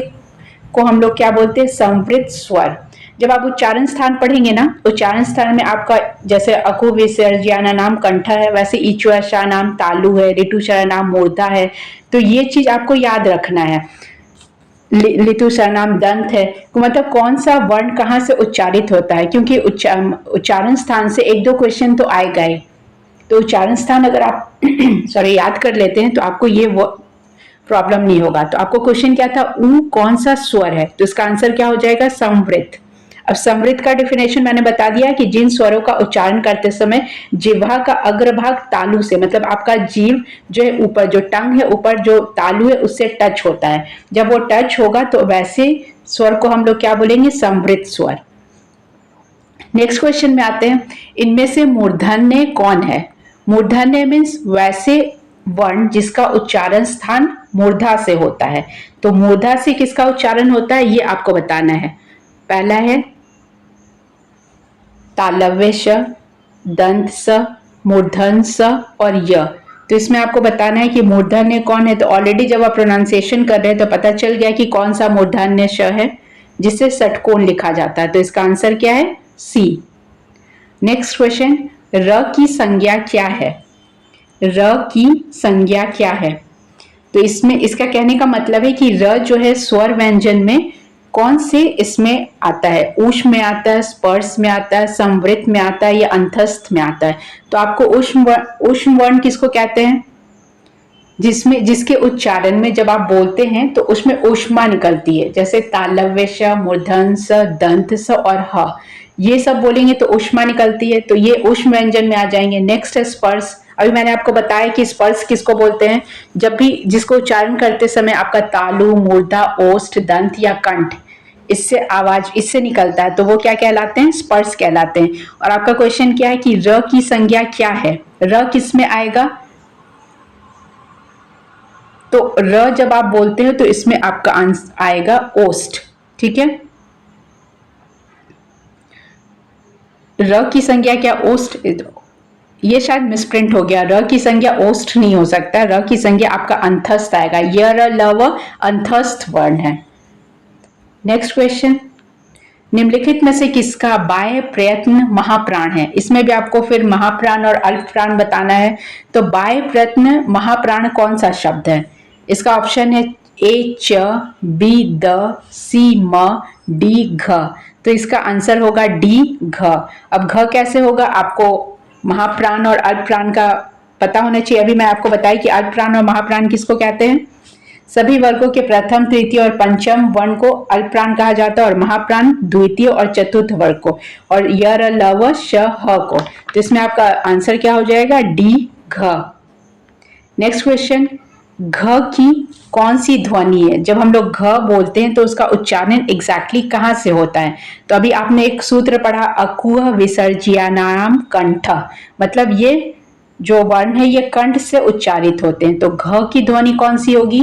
को हम लोग क्या बोलते हैं? संवृत स्वर। जब आप उच्चारण स्थान पढ़ेंगे ना, उच्चारण स्थान में आपका जैसे अकु विसर्जयाना नाम कंठ है, वैसे इचुषा नाम तालु है, ऋतुषा नाम मूर्धा है। तो ये चीज आपको याद रखना है। लितुषा नाम दंत है, तो मतलब कौन सा वर्ण कहाँ से उच्चारित होता है, क्योंकि उच्चारण स्थान से एक दो क्वेश्चन तो आएगा ही। तो उच्चारण स्थान अगर आप सॉरी याद कर लेते हैं तो आपको ये प्रॉब्लम नहीं होगा। तो आपको क्वेश्चन क्या था, ऊ कौन सा स्वर है, तो इसका आंसर क्या हो जाएगा, संवृत। अब संवृत का डेफिनेशन मैंने बता दिया कि जिन स्वरों का उच्चारण करते समय जिह्वा का अग्रभाग तालु से, मतलब आपका जीव जो है ऊपर, जो टंग है ऊपर, जो तालु है उससे टच होता है, जब वो टच होगा तो वैसे स्वर को हम लोग क्या बोलेंगे, संवृत स्वर। नेक्स्ट क्वेश्चन में आते हैं, इनमें से मूर्धन्य कौन है। मूर्धन्य मीन्स वैसे वर्ण जिसका उच्चारण स्थान मूर्धा से होता है। तो मूर्धा से किसका उच्चारण होता है ये आपको बताना है। पहला है तालव्य श, दंत स, मूर्धन स और य। तो इसमें आपको बताना है कि मूर्धन्य कौन है। तो ऑलरेडी जब आप प्रोनाउंसिएशन कर रहे हैं तो पता चल गया कि कौन सा मूर्धन्य श है जिसे षटकोण लिखा जाता है। तो इसका आंसर क्या है, सी। नेक्स्ट क्वेश्चन, र की संज्ञा क्या है। र की संज्ञा क्या है, तो इसमें इसका कहने का मतलब है कि र जो है स्वर व्यंजन में कौन से इसमें आता है, ऊष्म में आता है, स्पर्श में आता है, संवृत में आता है या अंतस्थ में आता है। तो आपको ऊष्म वर्ण किसको कहते हैं, जिसमें जिसके उच्चारण में जब आप बोलते हैं तो उसमें ऊष्मा निकलती है, जैसे तालव्य श, मूर्धन स, दंत स और ह, ये सब बोलेंगे तो ऊष्मा निकलती है, तो ये ऊष्म व्यंजन में आ जाएंगे। नेक्स्ट है स्पर्श। अभी मैंने आपको बताया कि स्पर्श किसको बोलते हैं, जब भी जिसको उच्चारण करते समय आपका तालु, मूर्धा, ओष्ठ, दंत या कंठ इससे आवाज इससे निकलता है तो वो क्या कहलाते हैं, स्पर्श कहलाते हैं। और आपका क्वेश्चन क्या है कि र की संज्ञा क्या है, र किस में आएगा, तो र जब आप बोलते हो तो इसमें आपका आंसर आएगा ओष्ठ। ठीक है, र की संज्ञा क्या, ओष्ठ, ये शायद मिसप्रिंट हो गया, र की संज्ञा ओष्ठ नहीं हो सकता, र की संज्ञा आपका अंतस्थ आएगा, य र ल व अंतस्थ वर्ण है। नेक्स्ट क्वेश्चन, निम्नलिखित में से किसका बाह्य प्रयत्न महाप्राण है। इसमें भी आपको फिर महाप्राण और अल्प प्राण बताना है। तो बाह्य प्रयत्न महाप्राण कौन सा शब्द है, इसका ऑप्शन है ए च, बी द, सी म, डी घ। तो इसका आंसर होगा डी घ। अब घ कैसे होगा, आपको महाप्राण और अल्प प्राण का पता होना चाहिए। अभी मैं आपको बताया कि अल्प प्राण और महाप्राण किसको कहते हैं, सभी वर्गों के प्रथम, तृतीय और पंचम वर्ण को अल्प प्राण कहा जाता है और महाप्राण द्वितीय और चतुर्थ वर्ग को, और य र ल व श ह को। तो इसमें आपका आंसर क्या हो जाएगा, डी घ। नेक्स्ट क्वेश्चन, घ की कौन सी ध्वनि है। जब हम लोग घ बोलते हैं तो उसका उच्चारण एग्जैक्टली कहाँ से होता है, तो अभी आपने एक सूत्र पढ़ा, अकुह विसर्ज्यानाम कंठ, मतलब ये जो वर्ण है ये कंठ से उच्चारित होते हैं। तो घ की ध्वनि कौन सी होगी,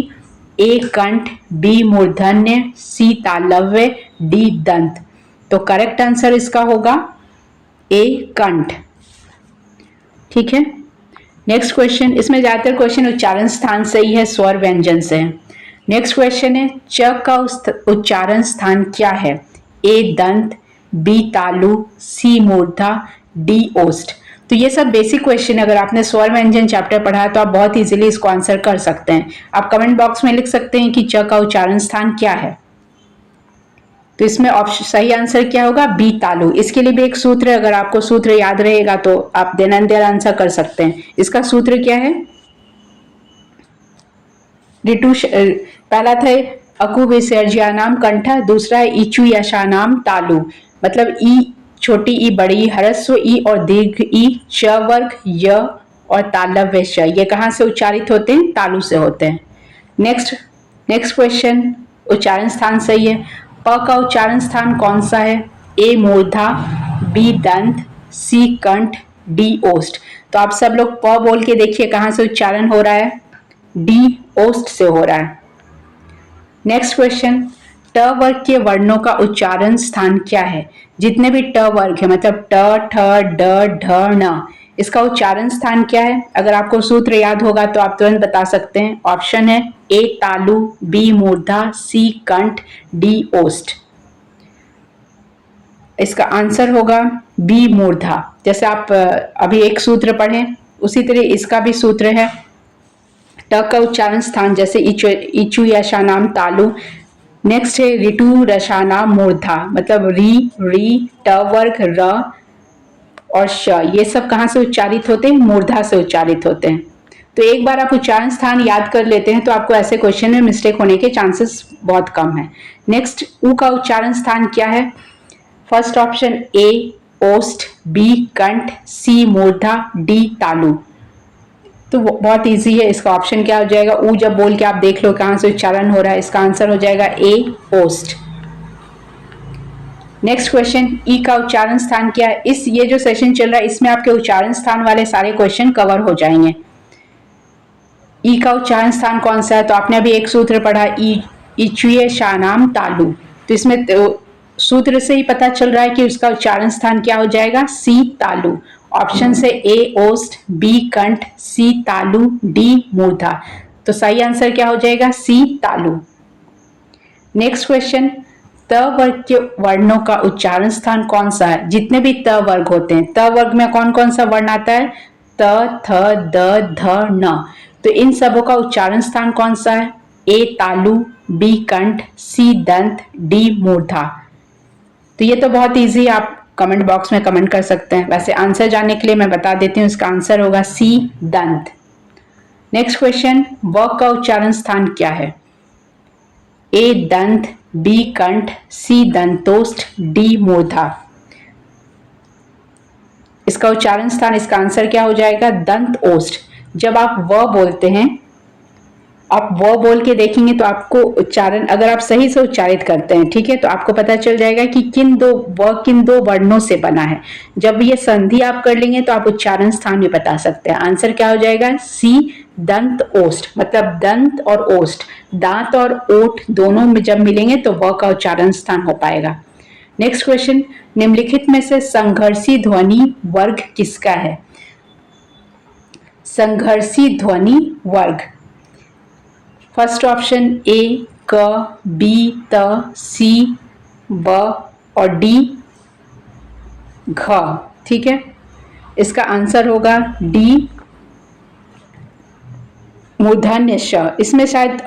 ए कंठ, बी मूर्धन्य, सी तालव्य, डी दंत। तो करेक्ट आंसर इसका होगा ए कंठ। ठीक है, नेक्स्ट क्वेश्चन, इसमें ज्यादातर क्वेश्चन उच्चारण स्थान से ही है, स्वर व्यंजन से है। नेक्स्ट क्वेश्चन है, च का उच्चारण स्थान क्या है, ए दंत, बी तालु, सी मूर्धा, डी ओष्ठ। तो ये सब बेसिक क्वेश्चन, अगर आपने स्वर व्यंजन चैप्टर पढ़ा है तो आप बहुत इजीली इसको आंसर कर सकते हैं। आप कमेंट बॉक्स में लिख सकते हैं कि च का उच्चारण स्थान क्या है। तो इसमें ऑप्शन सही आंसर क्या होगा, बी तालु। इसके लिए भी एक सूत्र है, अगर आपको सूत्र याद रहेगा तो आप देन एंड देयर आंसर कर सकते हैं। इसका सूत्र क्या है, ऋतु पहला था अकु विसर्ज्यानाम कंठ, दूसरा है इचु यशानाम तालु, मतलब ई छोटी ई, बड़ी ई, ह्रस्व ई और दीर्घ ई, च वर्ग, य और तालव्य श, ये कहाँ से उच्चारित होते हैं, तालु से होते हैं। नेक्स्ट क्वेश्चन, उच्चारण स्थान सही है। प का उच्चारण स्थान कौन सा है, ए मूर्धा, बी दंत, सी कंठ, डी ओष्ठ। तो आप सब लोग प बोल के देखिए कहाँ से उच्चारण हो रहा है, डी ओष्ठ से हो रहा है। नेक्स्ट क्वेश्चन, ट वर्ग के वर्णों का उच्चारण स्थान क्या है। जितने भी ट वर्ग है, मतलब ट, ठ, ड, ढ, ण, इसका उच्चारण स्थान क्या है। अगर आपको सूत्र याद होगा तो आप तुरंत बता सकते हैं। ऑप्शन है ए तालु, बी मूर्धा, सी कंठ, डी ओष्ठ। इसका आंसर होगा बी मूर्धा। जैसे आप अभी एक सूत्र पढ़े उसी तरह इसका भी सूत्र है। ट का उच्चारण स्थान जैसे इचु यशानाम तालु। नेक्स्ट है ऋतु रसानाम मूर्धा, मतलब री, री, ट वर्ग, र और श, ये सब कहाँ से उच्चारित होते हैं, मूर्धा से उच्चारित होते हैं। तो एक बार आप उच्चारण स्थान याद कर लेते हैं तो आपको ऐसे क्वेश्चन में मिस्टेक होने के चांसेस बहुत कम है। नेक्स्ट, ऊ का उच्चारण स्थान क्या है? फर्स्ट ऑप्शन ए ओस्ट, बी कंठ, सी मूर्धा, डी तालु। तो बहुत इजी है, इसका ऑप्शन क्या हो जाएगा? ऊ जब बोल के आप देख लो कहाँ से उच्चारण हो रहा है, इसका आंसर हो जाएगा ए ओस्ट। नेक्स्ट क्वेश्चन, ई का उच्चारण स्थान क्या है? ये जो सेशन चल रहा है इसमें आपके उच्चारण स्थान वाले सारे क्वेश्चन कवर हो जाएंगे। ई का उच्चारण स्थान कौन सा है? तो आपने अभी एक सूत्र पढ़ा, इचुए शानाम तालु। तो इसमें सूत्र से ही पता चल रहा है कि उसका उच्चारण स्थान क्या हो जाएगा? सी तालु। ऑप्शन से ए ओस्ट, बी कंठ, सी तालु, डी मूर्धा। तो सही आंसर क्या हो जाएगा? सी तालु। नेक्स्ट क्वेश्चन, त वर्ग के वर्णों का उच्चारण स्थान कौन सा है? जितने भी त वर्ग होते हैं, त वर्ग में कौन कौन सा वर्ण आता है? त, थ, द, ध, न। तो इन सबों का उच्चारण स्थान कौन सा है? ए तालु, बी कंठ, सी दंत, डी मूर्धा। तो ये तो बहुत इजी, आप कमेंट बॉक्स में कमेंट कर सकते हैं। वैसे आंसर जानने के लिए मैं बता देती हूँ, इसका आंसर होगा सी दंत। नेक्स्ट क्वेश्चन, व का उच्चारण स्थान क्या है? ए दंत, बी कंठ, सी दंतोष्ठ, डी मूर्धा। इसका उच्चारण स्थान, इसका आंसर क्या हो जाएगा? दंत ओष्ठ। जब आप व बोलते हैं, आप व बोल के देखेंगे तो आपको उच्चारण, अगर आप सही से उच्चारित करते हैं, ठीक है, तो आपको पता चल जाएगा कि किन दो वर्णों से बना है। जब ये संधि आप कर लेंगे तो आप उच्चारण स्थान भी बता सकते हैं। आंसर क्या हो जाएगा? सी दंत ओष्ठ। मतलब दंत और ओष्ठ, दांत और ओठ दोनों में जब मिलेंगे तो व का उच्चारण स्थान हो पाएगा। नेक्स्ट क्वेश्चन, निम्नलिखित में से संघर्षी ध्वनि वर्ग किसका है? संघर्षी ध्वनि वर्ग, फर्स्ट ऑप्शन ए क, बी त, सी ब और डी घ। ठीक है, इसका आंसर होगा डी मूर्धन्य श। इसमें शायद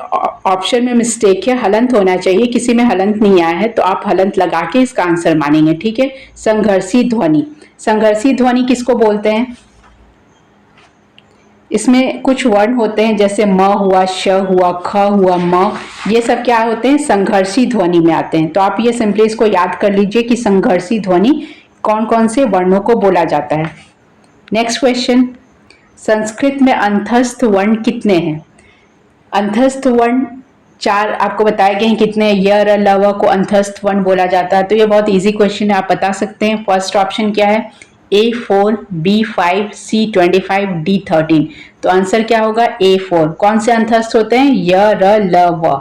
ऑप्शन में मिस्टेक है, हलंत होना चाहिए, किसी में हलंत नहीं आया है तो आप हलंत लगा के इसका आंसर मानेंगे। ठीक है, संघर्षी ध्वनि, संघर्षी ध्वनि किसको बोलते हैं? इसमें कुछ वर्ण होते हैं जैसे म हुआ, श हुआ, ख हुआ, म, ये सब क्या होते हैं? संघर्षी ध्वनि में आते हैं। तो आप ये सिंपली इसको याद कर लीजिए कि संघर्षी ध्वनि कौन कौन से वर्णों को बोला जाता है। नेक्स्ट क्वेश्चन, संस्कृत में अंतस्थ वर्ण कितने हैं? अंतस्थ वर्ण 4 आपको बताए गए हैं कितने? य, र, ल, व को अंतस्थ वर्ण बोला जाता है। तो ये बहुत इजी क्वेश्चन है, आप बता सकते हैं। फर्स्ट ऑप्शन क्या है? A4, B5, C25, D13। तो आंसर क्या होगा? A4। कौन से अंतस्थ होते हैं? य, र, ल, व।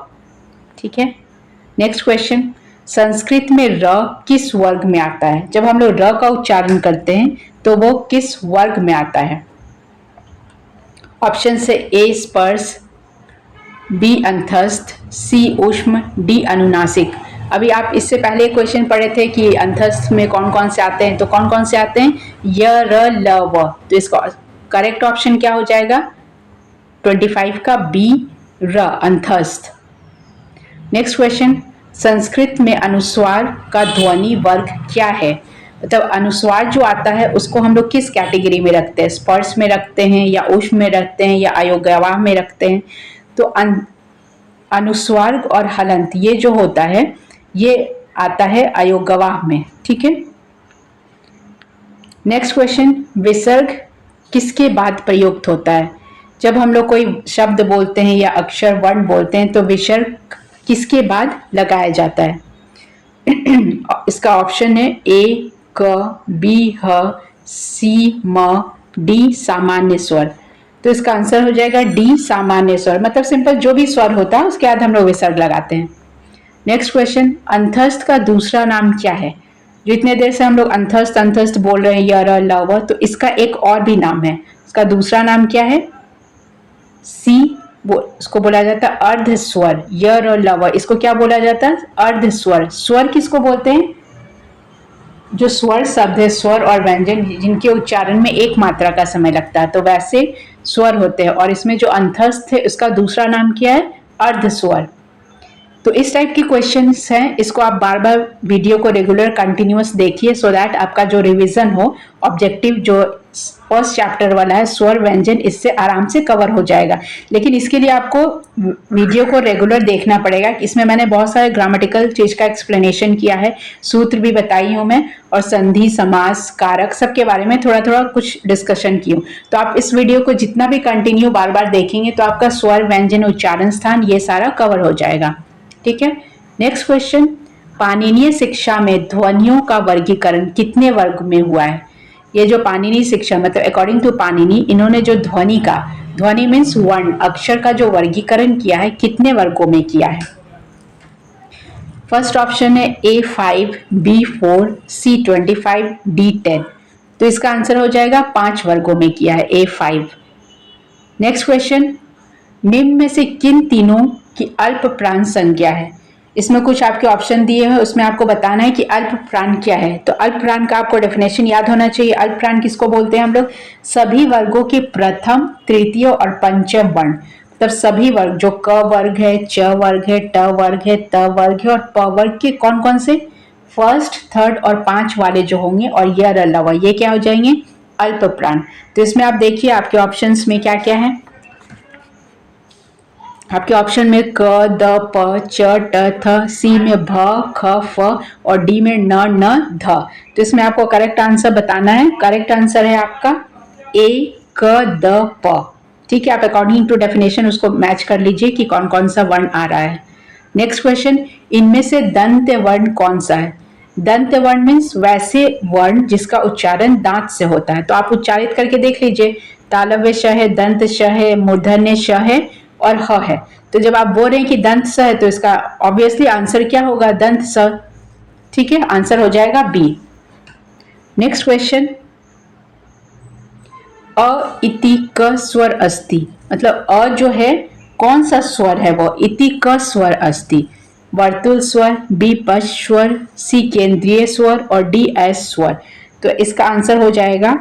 ठीक है, नेक्स्ट क्वेश्चन, संस्कृत में र किस वर्ग में आता है? जब हम लोग र का उच्चारण करते हैं तो वो किस वर्ग में आता है? ऑप्शन से ए स्पर्श, बी अंतस्थ, सी ऊष्म, डी अनुनासिक। अभी आप इससे पहले क्वेश्चन पढ़े थे कि अंतस्थ में कौन कौन से आते हैं, तो कौन कौन से आते हैं? य, र, ल, व। तो इसका करेक्ट ऑप्शन क्या हो जाएगा? 25 का बी र अंतस्थ। नेक्स्ट क्वेश्चन, संस्कृत में अनुस्वार का ध्वनि वर्ग क्या है? मतलब अनुस्वार जो आता है उसको हम लोग किस कैटेगरी में रखते हैं? स्पर्श में रखते हैं या ऊष्म में रखते हैं या अयोग्यवाह में रखते हैं? तो अनुस्वार और हलंत ये जो होता है ये आता है अयोग्यवाह में। ठीक है, नेक्स्ट क्वेश्चन, विसर्ग किसके बाद प्रयुक्त होता है? जब हम लोग कोई शब्द बोलते हैं या अक्षर वर्ण बोलते हैं तो विसर्ग किसके बाद लगाया जाता है? इसका ऑप्शन है ए क, बी ह, सी म, डी सामान्य स्वर। तो इसका आंसर हो जाएगा डी सामान्य स्वर। मतलब सिंपल जो भी स्वर होता है उसके बाद हम लोग विसर्ग लगाते हैं। नेक्स्ट क्वेश्चन, अंतस्थ का दूसरा नाम क्या है? जो इतने देर से हम लोग अंतस्थ अंतस्थ बोल रहे हैं, य, र, ल, व, तो इसका एक और भी नाम है। इसका दूसरा नाम क्या है? सी, इसको बोला जाता है अर्ध स्वर। य, र, ल, व, इसको क्या बोला जाता है? अर्ध स्वर। स्वर किसको बोलते हैं? जो स्वर शब्द है, स्वर और व्यंजन जिनके उच्चारण में एक मात्रा का समय लगता है, तो वैसे स्वर होते हैं। और इसमें जो अंतस्थ है उसका दूसरा नाम क्या है? अर्ध स्वर। तो इस टाइप के क्वेश्चंस हैं, इसको आप बार बार वीडियो को रेगुलर कंटिन्यूअस देखिए सो दैट आपका जो रिवीजन हो, ऑब्जेक्टिव जो फर्स्ट चैप्टर वाला है स्वर व्यंजन, इससे आराम से कवर हो जाएगा। लेकिन इसके लिए आपको वीडियो को रेगुलर देखना पड़ेगा। इसमें मैंने बहुत सारे ग्रामेटिकल चीज का एक्सप्लेनेशन किया है, सूत्र भी बताई हूँ मैं, और संधि, समास, कारक सबके बारे में थोड़ा थोड़ा कुछ डिस्कशन की हूँ। तो आप इस वीडियो को जितना भी कंटिन्यू बार बार देखेंगे तो आपका स्वर व्यंजन उच्चारण स्थान ये सारा कवर हो जाएगा। ठीक है, नेक्स्ट क्वेश्चन, पाणिनीय शिक्षा में ध्वनियों का वर्गीकरण कितने वर्ग में हुआ है? ये जो पाणिनीय शिक्षा मतलब अकॉर्डिंग टू पाणिनी, इन्होंने जो ध्वनि मीन्स वर्ण, अक्षर का जो वर्गीकरण किया है कितने वर्गों में किया है? फर्स्ट ऑप्शन है A5, B4, C25, D10। तो इसका आंसर हो जाएगा 5 वर्गों में किया है, A5। नेक्स्ट क्वेश्चन, निम्न में से किन तीनों की अल्प प्राण संज्ञा है? इसमें कुछ आपके ऑप्शन दिए हैं, उसमें आपको बताना है कि अल्प प्राण क्या है। तो अल्प प्राण का आपको डेफिनेशन याद होना चाहिए। अल्प प्राण किसको बोलते हैं हम लोग? सभी वर्गों के प्रथम, तृतीय और पंचम वर्ण, मतलब सभी वर्ग, जो क वर्ग है, च वर्ग है, ट वर्ग है, त वर्ग है और प वर्ग के कौन कौन से फर्स्ट, थर्ड और 5 वाले जो होंगे और ये अलावा ये क्या हो जाएंगे? अल्प प्राण। तो इसमें आप देखिए आपके ऑप्शंस में क्या क्या है। आपके ऑप्शन में क, द, प, च, ट, थ, सी में भ, ख, फ और डी में न, न, ध। तो इसमें आपको करेक्ट आंसर बताना है। करेक्ट आंसर है आपका ए, क, द, प। ठीक है, आप अकॉर्डिंग टू डेफिनेशन उसको मैच कर लीजिए कि कौन कौन सा वर्ण आ रहा है। नेक्स्ट क्वेश्चन, इनमें से दंत वर्ण कौन सा है? दंत वर्ण मीन्स वैसे वर्ण जिसका उच्चारण दांत से होता है। तो आप उच्चारित करके देख लीजिए, तालव्य श है, दंत श है, मूर्धन्य श है और ह है। तो जब आप बोल रहे हैं कि दंत स है तो इसका ऑब्वियसली आंसर क्या होगा? दंत स। ठीक है, आंसर हो जाएगा बी। नेक्स्ट क्वेश्चन, अ इति क स्वर अस्ति, मतलब अ जो है कौन सा स्वर है वो? इति क स्वर अस्ति। वर्तुल स्वर, बी पश स्वर, सी केंद्रीय स्वर और डी एस स्वर। तो इसका आंसर हो जाएगा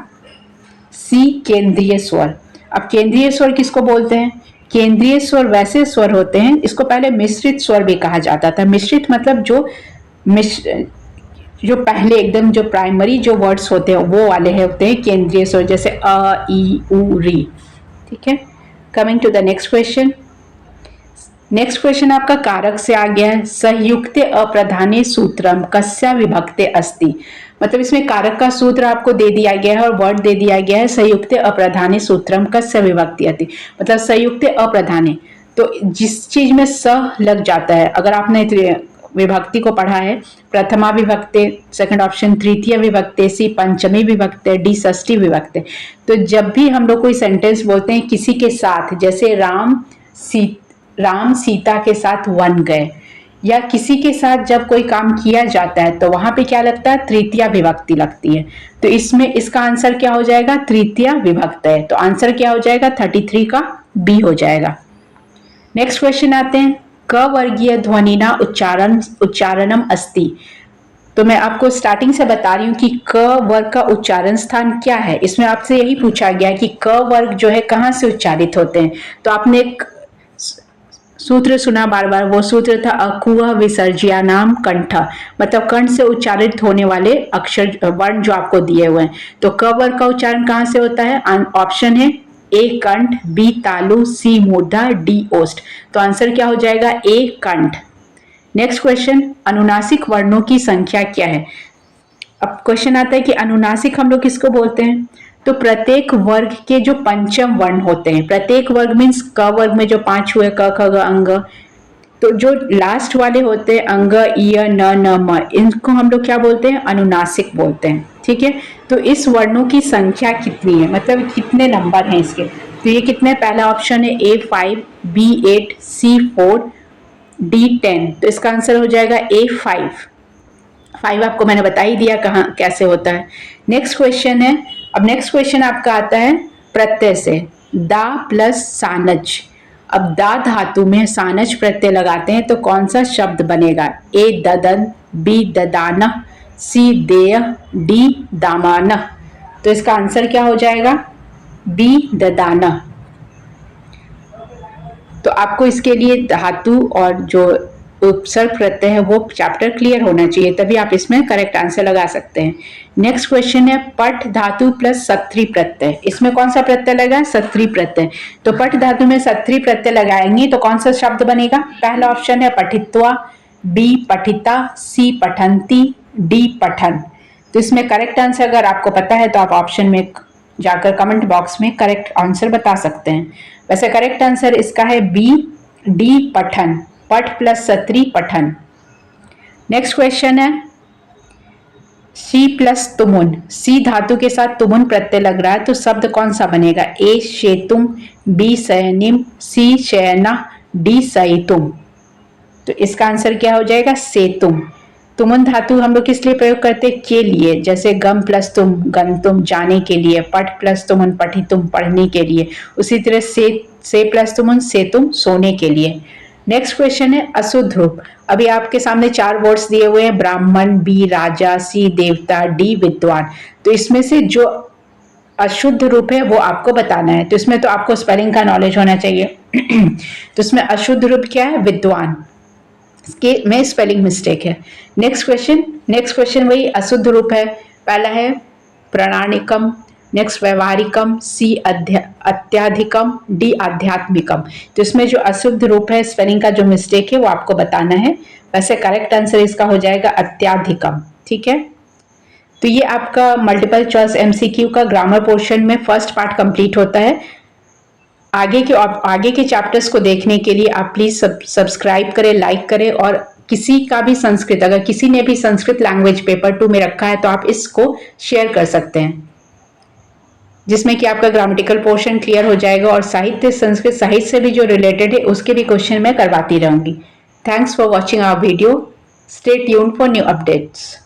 सी केंद्रीय स्वर। अब केंद्रीय स्वर किसको बोलते हैं? केंद्रीय स्वर वैसे स्वर होते हैं, इसको पहले मिश्रित स्वर भी कहा जाता था। मिश्रित मतलब जो पहले एकदम जो प्राइमरी जो वर्ड्स होते हैं वो वाले होते हैं केंद्रीय स्वर, जैसे अ, ई, उ, री। ठीक है, coming to the next question. Next question आपका कारक से आ गया है। संयुक्ते अप्रधाने सूत्रम कस्या विभक्ते अस्ति, मतलब इसमें कारक का सूत्र आपको दे दिया गया है और वर्ड दे दिया गया है संयुक्ते अप्रधाने सूत्रम कस्या विभक्ति अस्ति, मतलब संयुक्ते अप्रधाने, तो जिस चीज में स लग जाता है, अगर आपने विभक्ति को पढ़ा है, प्रथमा विभक्ते, सेकंड ऑप्शन तृतीय विभक्ते, सी पंचमी विभक्ते, डी षष्ठी विभक्ते। तो जब भी हम लोग कोई सेंटेंस बोलते हैं किसी के साथ, जैसे राम सीता के साथ वन गए, या किसी के साथ जब कोई काम किया जाता है तो वहां पे क्या लगता है? तृतीया विभक्ति लगती है। तो इसमें इसका आंसर क्या हो जाएगा? तृतीया विभक्त है। तो आंसर क्या हो जाएगा? 33 का बी हो जाएगा। नेक्स्ट क्वेश्चन आते हैं, क वर्गीय ध्वनिना उच्चारणम अस्ति। तो मैं आपको स्टार्टिंग से बता रही हूँ कि क वर्ग का उच्चारण स्थान क्या है। इसमें आपसे यही पूछा गया कि क वर्ग जो है कहाँ से उच्चारित होते हैं। तो आपने एक सूत्र सुना बार बार, वो सूत्र था अकुह विसर्ज्यानाम कंठ, मतलब कंठ से उच्चारित होने वाले अक्षर वर्ण जो आपको दिए हुए हैं। तो क वर्ग का उच्चारण कहाँ से होता है? ऑप्शन है ए कंठ, बी तालु, सी मूर्धा, डी ओष्ठ। तो आंसर क्या हो जाएगा? ए कंठ। नेक्स्ट क्वेश्चन, अनुनासिक वर्णों की संख्या क्या है? अब क्वेश्चन आता है कि अनुनासिक हम लोग किसको बोलते हैं? तो प्रत्येक वर्ग के जो पंचम वर्ण होते हैं, प्रत्येक वर्ग मीन्स क वर्ग में जो 5 हुए क ख ग अंग, तो जो लास्ट वाले होते हैं अंग, इ, न, न, म, इनको हम लोग क्या बोलते हैं? अनुनासिक बोलते हैं। ठीक है, तो इस वर्णों की संख्या कितनी है, मतलब कितने नंबर हैं इसके? तो ये कितने? पहला ऑप्शन है A5, B8, C4, D10। तो इसका आंसर हो जाएगा A5। 5 आपको मैंने बता ही दिया कहाँ कैसे होता है। नेक्स्ट क्वेश्चन है, अब नेक्स्ट क्वेश्चन आपका आता है प्रत्यय से, दा प्लस सानज। अब दा धातु में सानज प्रत्यय लगाते हैं तो कौन सा शब्द बनेगा? ए ददन, बी ददान, सी देय, डी दामान। तो इसका आंसर क्या हो जाएगा? बी ददान। तो आपको इसके लिए धातु और जो उपसर्ग प्रत्यय है वो चैप्टर क्लियर होना चाहिए, तभी आप इसमें करेक्ट आंसर लगा सकते हैं। नेक्स्ट क्वेश्चन है पठ धातु प्लस सत्री प्रत्यय, इसमें कौन सा प्रत्यय लगा? सत्री प्रत्यय। तो पठ धातु में सत्री प्रत्यय लगाएंगे तो कौन सा शब्द बनेगा? पहला ऑप्शन है पठित्वा, बी पठिता, सी पठंती, डी पठन। तो इसमें करेक्ट आंसर अगर आपको पता है तो आप ऑप्शन में जाकर कमेंट बॉक्स में करेक्ट आंसर बता सकते हैं। वैसे करेक्ट आंसर इसका है बी, डी पठन, पठ प्लस सत्री पठन। नेक्स्ट क्वेश्चन है सी प्लस तुमुन, सी धातु के साथ तुमुन प्रत्यय लग रहा है तो शब्द कौन सा बनेगा? ए शेतुम, बी शयनिम, सी शयना, डी सईतुम। तो इसका आंसर क्या हो जाएगा? सेतुम। तुमुन धातु हम लोग किस लिए प्रयोग करते हैं? के लिए, जैसे गम प्लस तुम गंतुम जाने के लिए, पठ प्लस तुमुन पठितुम पढ़ने के लिए, उसी तरह से प्लस तुमुन सेतुम सोने के लिए। नेक्स्ट क्वेश्चन है अशुद्ध रूप। अभी आपके सामने 4 वर्ड्स दिए हुए हैं, ब्राह्मण, बी राजा, सी देवता, डी विद्वान। तो इसमें से जो अशुद्ध रूप है वो आपको बताना है। तो इसमें तो आपको स्पेलिंग का नॉलेज होना चाहिए। तो इसमें अशुद्ध रूप क्या है? विद्वान के में स्पेलिंग मिस्टेक है। नेक्स्ट क्वेश्चन वही अशुद्ध रूप है। पहला है प्राणिकम, नेक्स्ट व्यवहारिकम, सी अत्याधिकम, डी आध्यात्मिकम। तो इसमें जो अशुद्ध रूप है स्पेलिंग का जो मिस्टेक है वो आपको बताना है। वैसे करेक्ट आंसर इसका हो जाएगा अत्याधिकम। ठीक है, तो ये आपका मल्टीपल चॉइस एमसीक्यू का ग्रामर पोर्शन में फर्स्ट पार्ट कंप्लीट होता है। आगे के चैप्टर्स को देखने के लिए आप प्लीज सब्सक्राइब करें, लाइक करें, और किसी का भी संस्कृत, अगर किसी ने भी संस्कृत लैंग्वेज पेपर 2 में रखा है तो आप इसको शेयर कर सकते हैं, जिसमें कि आपका ग्रामेटिकल पोर्शन क्लियर हो जाएगा और साहित्य, संस्कृत साहित्य से भी जो रिलेटेड है उसके भी क्वेश्चन मैं करवाती रहूंगी। Thanks for watching our video. Stay tuned for new updates.